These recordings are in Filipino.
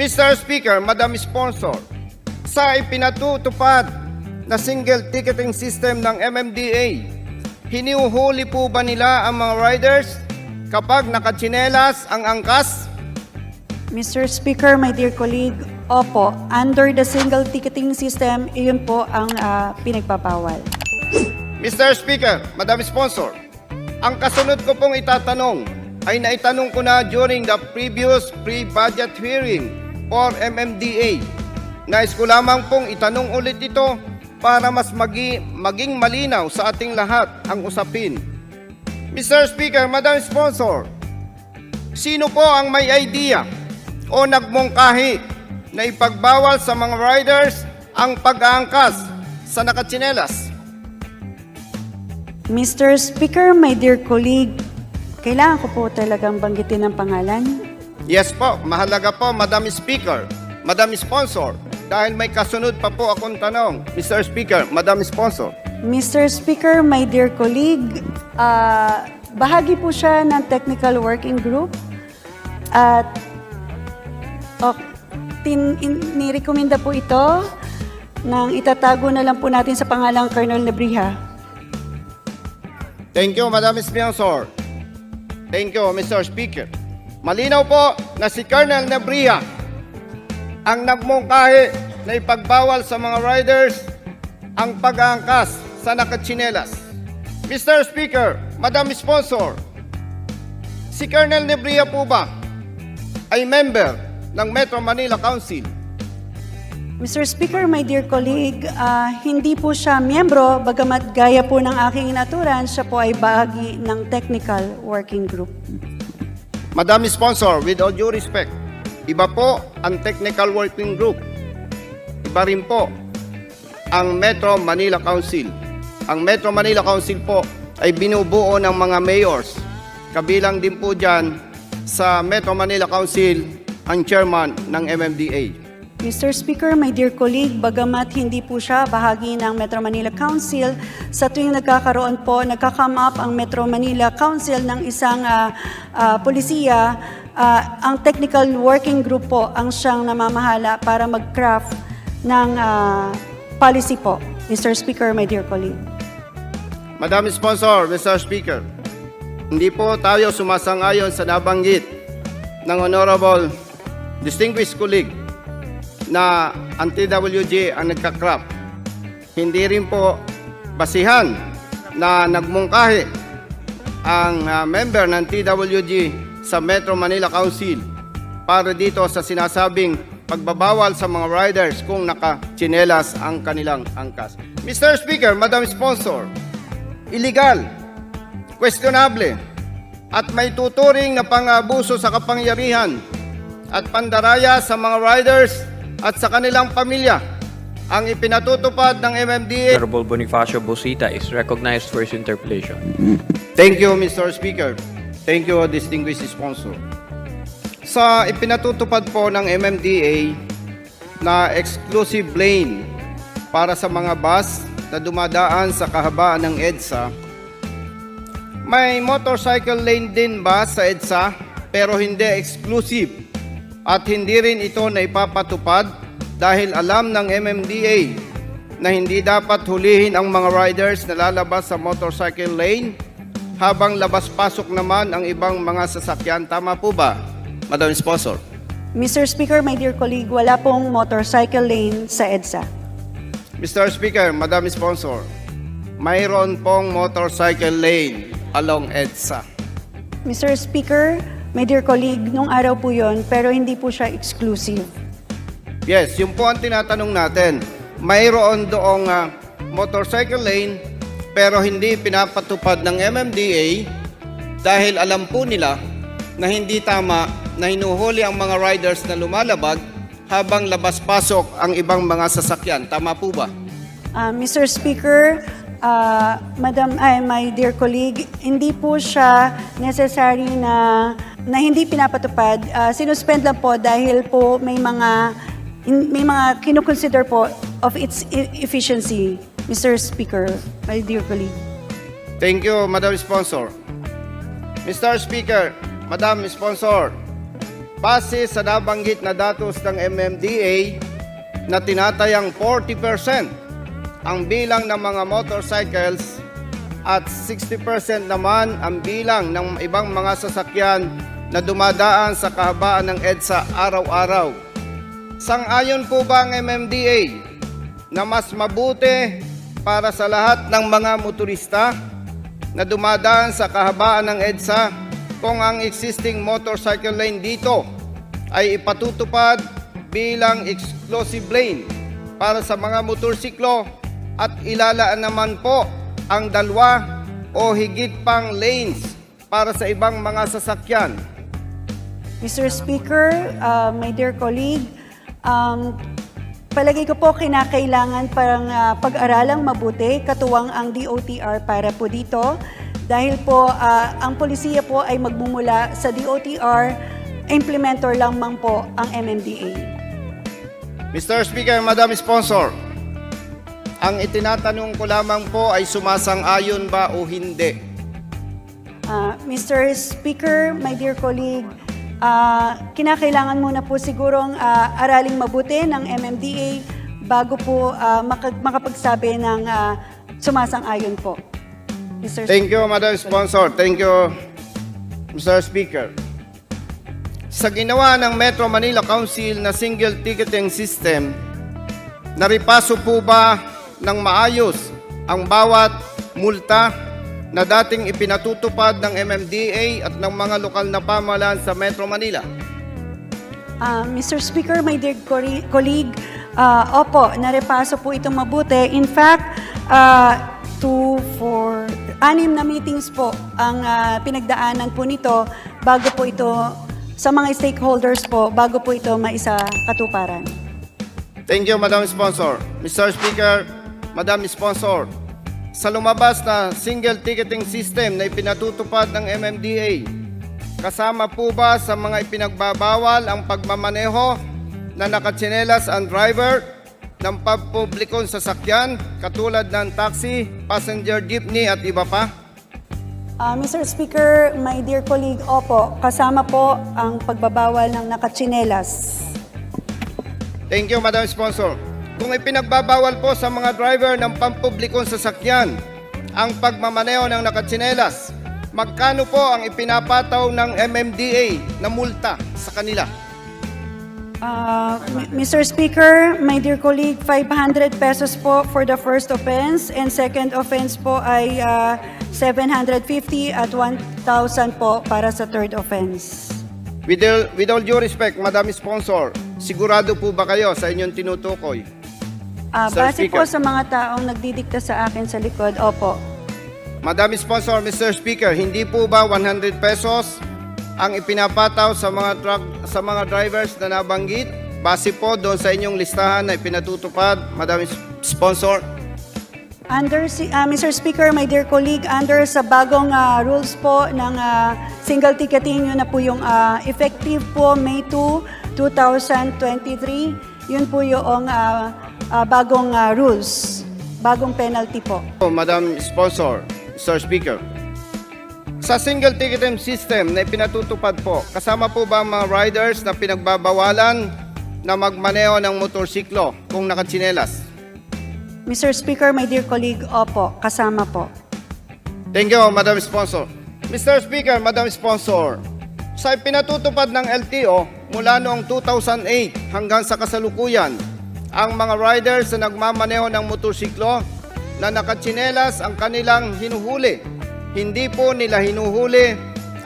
Mr. Speaker, Madam Sponsor, sa ipinatutupad na single ticketing system ng MMDA, hiniuhuli po ba nila ang mga riders kapag nakatsinelas ang angkas? Mr. Speaker, my dear colleague, opo, under the single ticketing system, iyon po ang pinagpapawal. Mr. Speaker, Madam Sponsor, ang kasunod ko pong itatanong ay naitanong ko na during the previous pre-budget hearing for MMDA. Nais ko lamang pong itanong ulit ito para mas maging malinaw sa ating lahat ang usapin. Mr. Speaker, Madam Sponsor, sino po ang may idea o nagmungkahi na ipagbawal sa mga riders ang pag-aangkas sa nakatsinelas? Mr. Speaker, my dear colleague, kailangan ko po talagang banggitin ang pangalan. Yes po, mahalaga po, Madam Speaker, Madam Sponsor, dahil may kasunod pa po akong tanong. Mr. Speaker, Madam Sponsor. Mr. Speaker, my dear colleague, bahagi po siya ng technical working group at nirekomenda po ito nang itatago na lang po natin sa pangalang Colonel Nebrija. Thank you, Madam Sponsor. Thank you, Mr. Speaker. Malinaw po na si Colonel Nebrija ang nagmungkahi na ipagbawal sa mga riders ang pag-aangkas sa nakatsinelas. Mr. Speaker, Madam Sponsor, si Colonel Nebrija po ba ay member ng Metro Manila Council? Mr. Speaker, my dear colleague, hindi po siya miyembro, bagamat gaya po ng aking inaturan, siya po ay bahagi ng technical working group. Madam Sponsor, with all due respect, iba po ang technical working group. Iba rin po ang Metro Manila Council. Ang Metro Manila Council po ay binubuo ng mga mayors. Kabilang din po dyan sa Metro Manila Council ang chairman ng MMDA. Mr. Speaker, my dear colleague, bagamat hindi po siya bahagi ng Metro Manila Council, sa tuwing nagkakaroon po, nagka-come up ang Metro Manila Council ng isang polisiya, ang technical working group po ang siyang namamahala para mag-craft ng policy po. Mr. Speaker, my dear colleague. Madam Sponsor, Mr. Speaker, hindi po tayo sumasang-ayon sa nabanggit ng Honorable Distinguished Colleague na ang TWG ang nagka-craft. Hindi rin po basihan na nagmungkahi ang member ng TWG sa Metro Manila Council para dito sa sinasabing pagbabawal sa mga riders kung nakatsinelas ang kanilang angkas. Mr. Speaker, Madam Sponsor, illegal, questionable, at may tuturing na pang-abuso sa kapangyarihan at pandaraya sa mga riders at sa kanilang pamilya ang ipinatutupad ng MMDA. Honorable Bonifacio Busita is recognized for his interpellation. Thank you, Mr. Speaker. Thank you, distinguished sponsor. Sa ipinatutupad po ng MMDA na exclusive lane para sa mga bus na dumadaan sa kahabaan ng EDSA, may motorcycle lane din ba sa EDSA pero hindi exclusive? At hindi rin ito na ipapatupad dahil alam ng MMDA na hindi dapat hulihin ang mga riders na lalabas sa motorcycle lane habang labas-pasok naman ang ibang mga sasakyan. Tama po ba, Madam Sponsor? Mr. Speaker, my dear colleague, wala pong motorcycle lane sa EDSA. Mr. Speaker, Madam Sponsor, mayroon pong motorcycle lane along EDSA. Mr. Speaker, my dear colleague, nung araw po yon, pero hindi po siya exclusive. Yes, yun po ang tinatanong natin. Mayroon doong motorcycle lane pero hindi pinapatupad ng MMDA dahil alam po nila na hindi tama na hinuhuli ang mga riders na lumalabag habang labas-pasok ang ibang mga sasakyan. Tama po ba? Mr. Speaker, my dear colleague, hindi po siya necessary na hindi pinapatupad. Sinuspend lang po dahil po may mga kinoconsider po of its efficiency, Mr. Speaker, my dear colleague. Thank you, Madam Sponsor. Mr. Speaker, Madam Sponsor, base sa nabanggit na datos ng MMDA na tinatayang 40% ang bilang ng mga motorcycles at 60% naman ang bilang ng ibang mga sasakyan na dumadaan sa kahabaan ng EDSA araw-araw. Sang-ayon po ba ang MMDA na mas mabuti para sa lahat ng mga motorista na dumadaan sa kahabaan ng EDSA kung ang existing motorcycle lane dito ay ipatutupad bilang exclusive lane para sa mga motorsiklo at ilalaan naman po ang 2 o higit pang lanes para sa ibang mga sasakyan? Mr. Speaker, my dear colleague, palagay ko po kinakailangan parang pag-aralang mabuti, katuwang ang DOTR para po dito. Dahil po ang polisiya po ay magmumula sa DOTR, implementor lamang po ang MMDA. Mr. Speaker, Madam Sponsor, ang itinatanong ko lamang po ay sumasang-ayon ba o hindi? Mr. Speaker, my dear colleague, kinakailangan muna po sigurong araling mabuti ng MMDA bago po makapagsabi ng sumasang-ayon po. Mr. Thank you, Madam Sponsor. Thank you, Mr. Speaker. Sa ginawa ng Metro Manila Council na single ticketing system, naripaso po ba ng maayos ang bawat multa na dating ipinatutupad ng MMDA at ng mga lokal na pamahalaan sa Metro Manila? Mr. Speaker, my dear colleague, opo, narepaso po itong mabuti. In fact, 6 na meetings po ang pinagdaanan po nito bago po ito sa mga stakeholders po, bago po ito maisa katuparan. Thank you, Madam Sponsor. Mr. Speaker, Madam Sponsor, sa lumabas na single ticketing system na ipinatutupad ng MMDA, kasama po ba sa mga ipinagbabawal ang pagmamaneho na nakatsinelas ang driver ng pampublikong sasakyan katulad ng taxi, passenger jeepney at iba pa? Mr. Speaker, my dear colleague, opo, kasama po ang pagbabawal ng nakatsinelas. Thank you, Madam Sponsor. Kung ipinagbabawal po sa mga driver ng pampublikong sasakyan ang pagmamaneho ng nakatsinelas, magkano po ang ipinapataw ng MMDA na multa sa kanila? Mr. Speaker, my dear colleague, 500 pesos po for the first offense and second offense po ay 750 at 1,000 po para sa third offense. With all due respect, Madam Sponsor, sigurado po ba kayo sa inyong tinutukoy? Mr. Base Speaker. po sa mga taong nagdidikta sa akin sa likod, opo. Madam Sponsor, Mr. Speaker, hindi po ba 100 pesos ang ipinapataw sa mga drivers na nabanggit base po doon sa inyong listahan na ipinatutupad, Madam Sponsor? Mr. Speaker, my dear colleague, under sa bagong rules po ng single ticketing, yun na po yung effective po May 2, 2023. Yun po yung bagong rules, bagong penalty po. Madam Sponsor, Mr. Speaker, sa single ticketing system na ipinatutupad po, kasama po ba ang mga riders na pinagbabawalan na magmaneho ng motorsiklo kung nakatsinelas? Mr. Speaker, my dear colleague, opo, kasama po. Thank you, Madam Sponsor. Mr. Speaker, Madam Sponsor, sa ipinatutupad ng LTO mula noong 2008 hanggang sa kasalukuyan, ang mga riders na nagmamaneho ng motorsiklo na nakatsinelas ang kanilang hinuhuli. Hindi po nila hinuhuli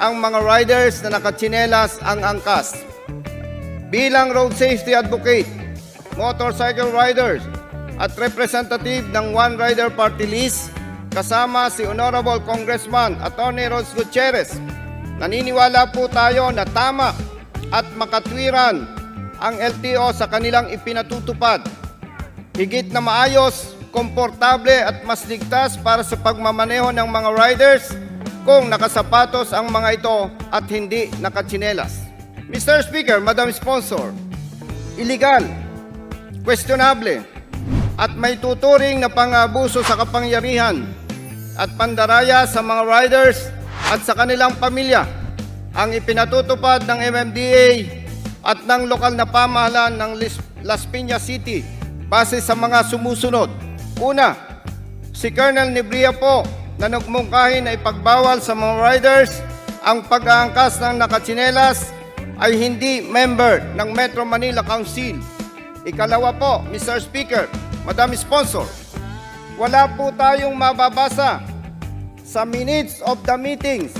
ang mga riders na nakatsinelas ang angkas. Bilang road safety advocate, motorcycle riders at representative ng One Rider Party List, kasama si Honorable Congressman Atty. Rose Gutierrez, naniniwala po tayo na tama at makatwiran ang LTO sa kanilang ipinatutupad. Higit na maayos, komportable at mas ligtas para sa pagmamaneho ng mga riders kung nakasapatos ang mga ito at hindi nakatsinelas. Mr. Speaker, Madam Sponsor, illegal, questionable, at may tuturing na pang-abuso sa kapangyarihan at pandaraya sa mga riders at sa kanilang pamilya ang ipinatutupad ng MMDA at ng lokal na pamahalaan ng Las Piñas City base sa mga sumusunod. Una, si Colonel Nebria po na nagmungkahi na ipagbawal sa mga riders ang pag-aangkas ng nakatsinelas ay hindi member ng Metro Manila Council. Ikalawa po, Mr. Speaker, Madam Sponsor, wala po tayong mababasa sa minutes of the meetings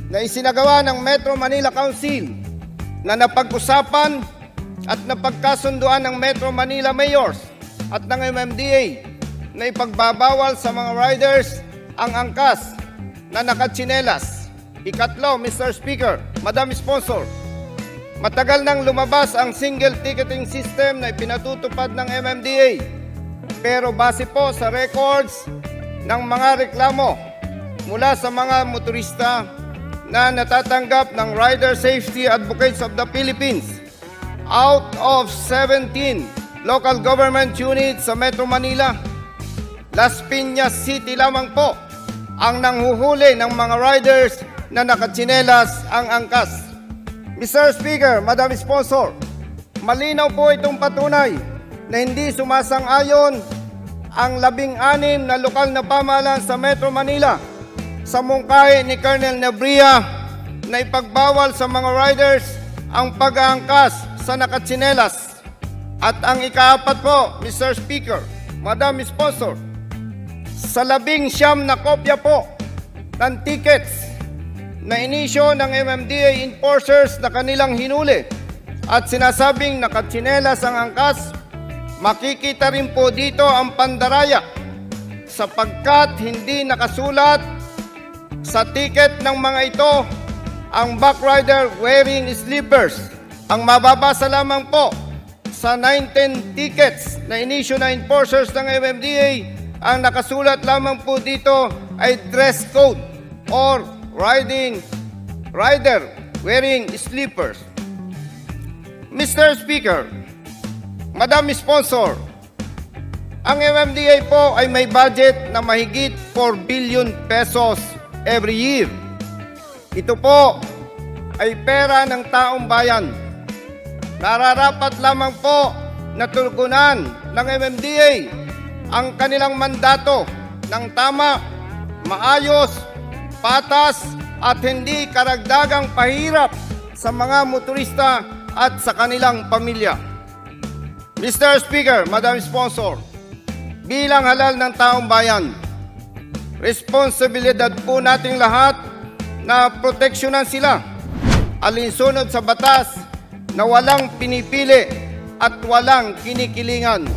na isinagawa ng Metro Manila Council na napag-usapan at napagkasunduan ng Metro Manila Mayors at ng MMDA na ipagbabawal sa mga riders ang angkas na nakatsinelas. Ikatlo, Mr. Speaker, Madam Sponsor, matagal nang lumabas ang single ticketing system na ipinatutupad ng MMDA. Pero base po sa records ng mga reklamo mula sa mga motorista na natatanggap ng Rider Safety Advocates of the Philippines, out of 17 local government units sa Metro Manila, Las Piñas City lamang po ang nanghuhuli ng mga riders na nakatsinelas ang angkas. Mr. Speaker, Madam Sponsor, malinaw po itong patunay na hindi sumasang-ayon ang 16 na lokal na pamahalaan sa Metro Manila sa mungkahi ni Colonel Nebria na ipagbawal sa mga riders ang pag-aangkas sa nakatsinelas. At ang ikaapat po, Mr. Speaker, Madam Sponsor, sa 19 na kopya po ng tickets na inisyo ng MMDA enforcers na kanilang hinuli at sinasabing nakatsinelas ang angkas, makikita rin po dito ang pandaraya sapagkat hindi nakasulat sa ticket ng mga ito ang backrider wearing slippers. Ang mababasa lamang po sa 19 tickets na inisyo na enforcers ng MMDA, ang nakasulat lamang po dito ay dress code or rider wearing slippers. Mr. Speaker, Madam Sponsor, ang MMDA po ay may budget na mahigit 4 billion pesos every year. Ito po ay pera ng taong bayan. Nararapat lamang po na tugunan ng MMDA ang kanilang mandato ng tama, maayos, patas at hindi karagdagang pahirap sa mga motorista at sa kanilang pamilya. Mr. Speaker, Madam Sponsor, bilang halal ng taong bayan, responsibilidad po nating lahat na proteksyonan sila alinsunod sa batas na walang pinipili at walang kinikilingan.